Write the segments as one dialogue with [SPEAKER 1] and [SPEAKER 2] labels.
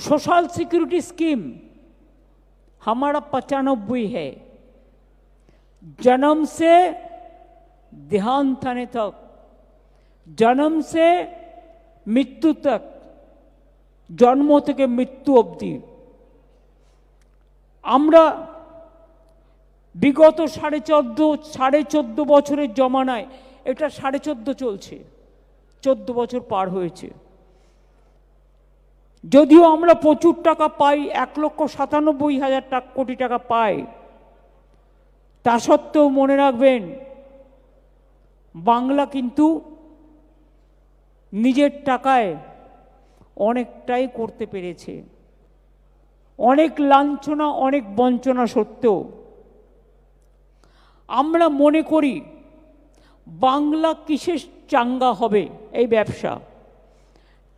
[SPEAKER 1] Social security scheme हमारा 95 है, जन्म से देहांत आने तक, जन्म से मृत्यु तक, जन्म থেকে মৃত্যু অবধি আমরা বিগত 14.5 বছরের জমানায়, এটা 14.5 চলছে, 14 বছর পার হয়েছে। যদিও আমরা প্রচুর টাকা পাই, 1,97,000 কোটি টাকা পাই, তা সত্ত্বেও মনে রাখবেন বাংলা কিন্তু নিজের টাকায় অনেকটাই করতে পেরেছে। অনেক লাঞ্ছনা, অনেক বঞ্চনা সত্ত্বেও আমরা মনে করি বাংলা কিসের চাঙ্গা হবে এই ব্যবসা।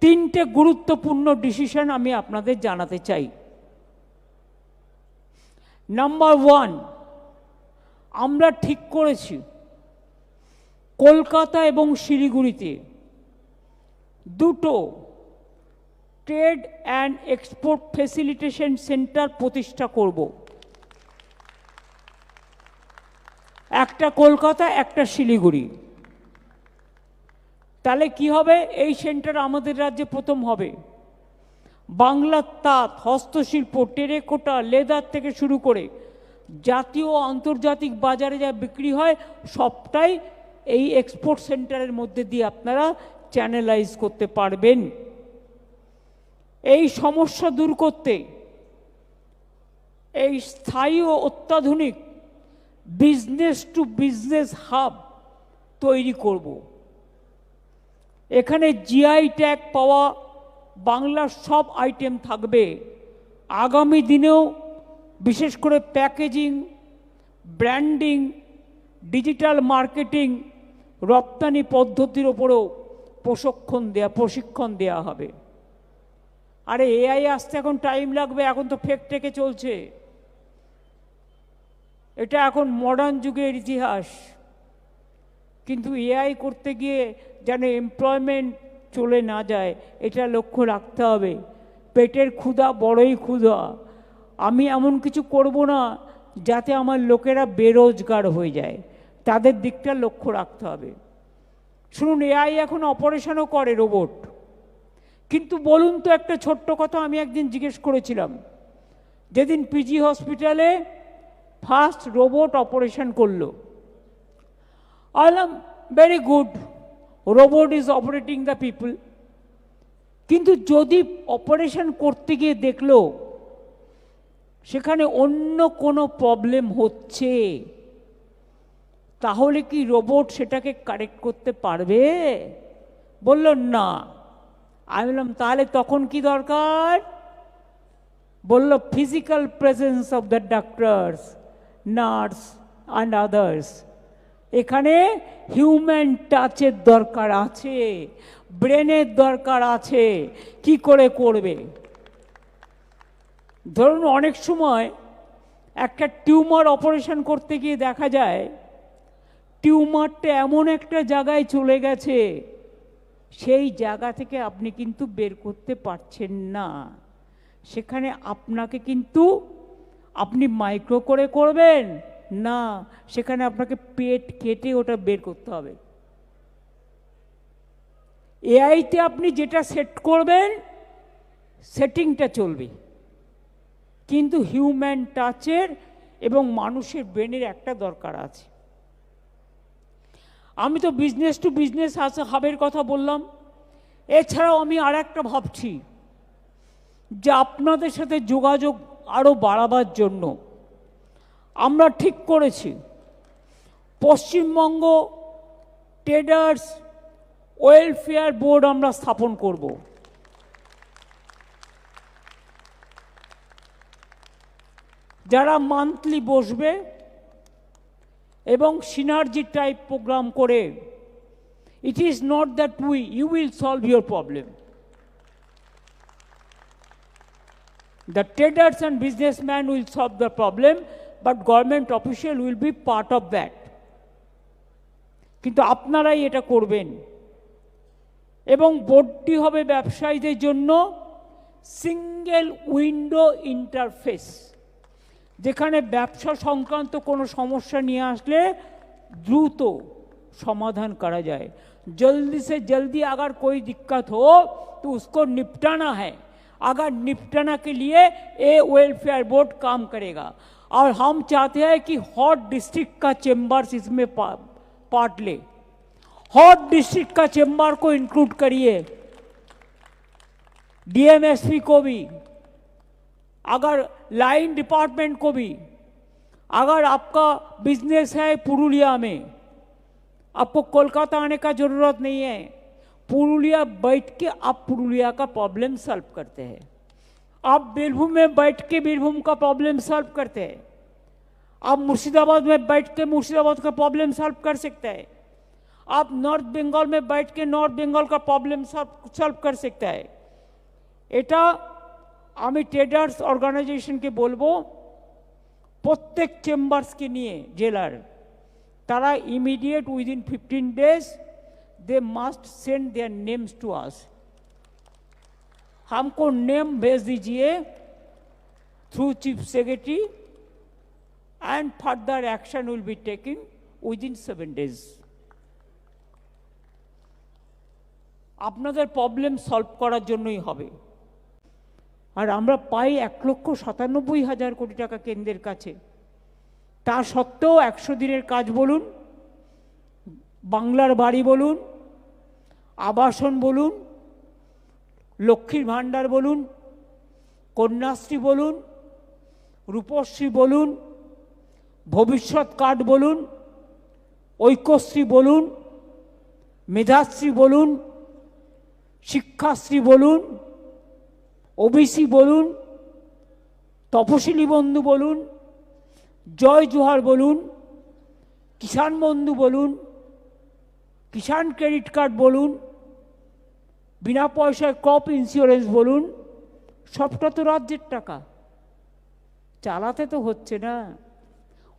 [SPEAKER 1] 3টে গুরুত্বপূর্ণ ডিসিশন আমি আপনাদের জানাতে চাই। নাম্বার 1, আমরা ঠিক করেছি কলকাতা এবং শিলিগুড়িতে দুটো trade and export facilitation centre প্রতিষ্ঠা করব। একটা কলকাতা, একটা শিলিগুড়ি। তাহলে কি হবে, এই সেন্টার আমাদের রাজ্যে প্রথম হবে। বাংলার তাঁত, হস্তশিল্প, টেরেকোটা, লেদার থেকে শুরু করে জাতীয় ও আন্তর্জাতিক বাজারে যা বিক্রি হয় সবটাই এই এক্সপোর্ট সেন্টারের মধ্যে দিয়ে আপনারা চ্যানেলাইজ করতে পারবেন। এই সমস্যা দূর করতে এই স্থায়ী ও অত্যাধুনিক বিজনেস টু বিজনেস হাব তৈরি করব। এখানে জিআই ট্যাগ পাওয়া বাংলার সব আইটেম থাকবে। আগামী দিনেও বিশেষ করে প্যাকেজিং, ব্র্যান্ডিং, ডিজিটাল মার্কেটিং, রপ্তানি পদ্ধতির ওপরেও প্রশিক্ষণ দেয়া হবে। আরে এআই আসতে এখন টাইম লাগবে, এখন তো ফেক টেকে চলছে। এটা এখন মডার্ন যুগের ইতিহাস। কিন্তু এআই করতে গিয়ে যেন এমপ্লয়মেন্ট চলে না যায়, এটা লক্ষ্য রাখতে হবে। পেটের ক্ষুধা বড়ই ক্ষুধা। আমি এমন কিছু করব না যাতে আমার লোকেরা বেরোজগার হয়ে যায়, তাদের দিকটা লক্ষ্য রাখতে হবে। শুনুন, এআই এখন অপারেশনও করে, রোবট। কিন্তু বলুন তো একটা ছোট্ট কথা আমি একদিন জিজ্ঞেস করেছিলাম, যেদিন পিজি হসপিটালে ফার্স্ট রোবট অপারেশন করলো। আলাম very good, robot is operating the people. কিন্তু যদি অপারেশন করতে গিয়ে দেখলো সেখানে অন্য কোনো প্রবলেম হচ্ছে, তাহলে কি রোবট সেটাকে কারেক্ট করতে পারবে? বলল না। আমি বললাম তাহলে তখন কি দরকার? বলল physical presence of the doctors, nurse and others. এখানে হিউম্যান টাচের দরকার আছে, ব্রেনের দরকার আছে। কি করে করবে? ধরুন অনেক সময় একটা টিউমার অপারেশন করতে গিয়ে দেখা যায় টিউমারটা এমন একটা জায়গায় চলে গেছে, সেই জায়গা থেকে আপনি কিন্তু বের করতে পারছেন না। সেখানে আপনাকে কিন্তু আপনি মাইক্রো করে করবেন না, সেখানে আপনাকে পেট কেটে ওটা বের করতে হবে। এআইতে আপনি যেটা সেট করবেন সেটিংটা চলবে, কিন্তু হিউম্যান টাচের এবং মানুষের ব্রেনের একটা দরকার আছে। আমি তো বিজনেস টু বিজনেস হাবের কথা বললাম। এছাড়াও আমি আর একটা ভাবছি যে আপনাদের সাথে যোগাযোগ আরও বাড়াবার জন্য আমরা ঠিক করেছি পশ্চিমবঙ্গ ট্রেডার্স ওয়েলফেয়ার বোর্ড আমরা স্থাপন করব। যারা মান্থলি বসবে এবং সিনার্জি টাইপ প্রোগ্রাম করে, it is not that you will solve your problem. The traders and businessmen will solve the problem, but government official will be part of that. কিন্তু আপনারাই এটা করবেন এবং বোর্ডটি হবে ব্যবসায়ীদের জন্য সিঙ্গেল উইন্ডো ইন্টারফেস, যেখানে ব্যবসা সংক্রান্ত কোনো সমস্যা নিয়ে আসলে দ্রুত समाधान करा जाए। जल्दी से जल्दी अगर कोई दिक्कत हो तो उसको निपटाना है। अगर निपटाना के लिए ए वेलफेयर बोर्ड काम करेगा। और हम चाहते हैं कि हॉट डिस्ट्रिक्ट का चेंबर्स इसमें पार्ट ले। हॉट डिस्ट्रिक्ट का चेंबर को इंक्लूड करिए, डीएमएसपी को भी, अगर लाइन डिपार्टमेंट को भी। अगर आपका बिजनेस है पुरुलिया में, आपको कोलकाता आने का जरूरत नहीं है। पुरुलिया बैठ के आप पुरुलिया का प्रॉब्लम सॉल्व करते हैं। आप बीरभूम में बैठ के बीरभूम का प्रॉब्लम सॉल्व करते हैं। आप मुर्शिदाबाद में बैठ के मुर्शिदाबाद का प्रॉब्लम सॉल्व कर सकते हैं। आप नॉर्थ बेंगल में बैठ के नॉर्थ बेंगल का प्रॉब्लम सॉल्व कर सकते हैं। এটা আমি ট্রেডার্স অর্গানাইজেশনকে বলবো, প্রত্যেক চেম্বার্সকে নিয়ে জেলার, तारा immediate within 15 days they must send their names to us. हमको नेम भेज दीजिए through chief secretary and further action will be taking within 7 days। আপনাদের প্রবলেম সলভ করার জন্যই হবে। আর আমরা পাই 1,97,000 কোটি টাকা কেন্দ্রের কাছে। তা সত্ত্বেও 100 দিনের কাজ বলুন, বাংলার বাড়ি বলুন, আবাসন বলুন, লক্ষ্মীর ভাণ্ডার বলুন, কন্যাশ্রী বলুন, রূপশ্রী বলুন, ভবিষ্যৎ কার্ড বলুন, ঐক্যশ্রী বলুন, মেধাশ্রী বলুন, শিক্ষাশ্রী বলুন, ওবিসি বলুন, তপশিলি বন্ধু বলুন, জয় জোহার বলুন, কিষাণ বন্ধু বলুন, কিষাণ ক্রেডিট কার্ড বলুন, বিনা পয়সায় ক্রপ ইন্স্যুরেন্স বলুন, সবটা তো রাজ্যের টাকা, চালাতে তো হচ্ছে না।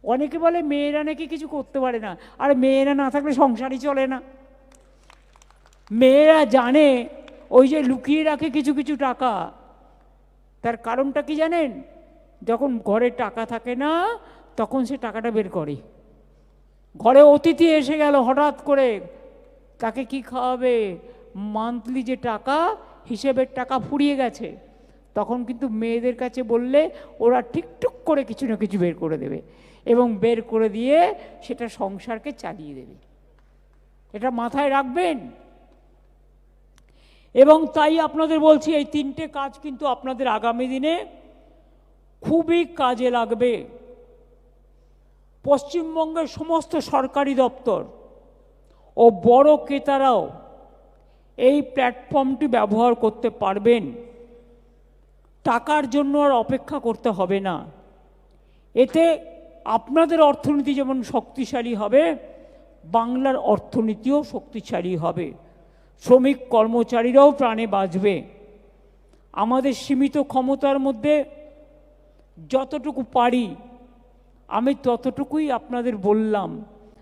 [SPEAKER 1] অনেকে বলে মেয়েরা নাকি কিছু করতে পারে না। আর মেয়েরা না থাকলে সংসারই চলে না। মেয়েরা জানে ওই যে লুকিয়ে রাখে কিছু কিছু টাকা, তার কারণটা কি জানেন? যখন ঘরে টাকা থাকে না তখন সে টাকাটা বের করে। ঘরে অতিথি এসে গেল হঠাৎ করে, তাকে কি খাওয়াবে, মান্থলি যে টাকা হিসেবের টাকা ফুরিয়ে গেছে, তখন কিন্তু মেয়েদের কাছে বললে ওরা ঠিকঠুক করে কিছু না কিছু বের করে দেবে এবং বের করে দিয়ে সেটা সংসারকে চালিয়ে দেবে। এটা মাথায় রাখবেন। এবং তাই আপনাদের বলছি, এই 3টে কাজ কিন্তু আপনাদের আগামী দিনে খুবই কাজে লাগবে। পশ্চিমবঙ্গের সমস্ত সরকারি দপ্তর ও বড় ক্রেতারাও এই প্ল্যাটফর্মটি ব্যবহার করতে পারবেন। টাকার জন্য আর অপেক্ষা করতে হবে না। এতে আপনাদের অর্থনীতি যেমন শক্তিশালী হবে, বাংলার অর্থনীতিও শক্তিশালী হবে। শ্রমিক কর্মচারীরাও প্রাণে বাঁচবে। আমাদের সীমিত ক্ষমতার মধ্যে যতটুকু পারি আমি ততটুকুই আপনাদের বললাম।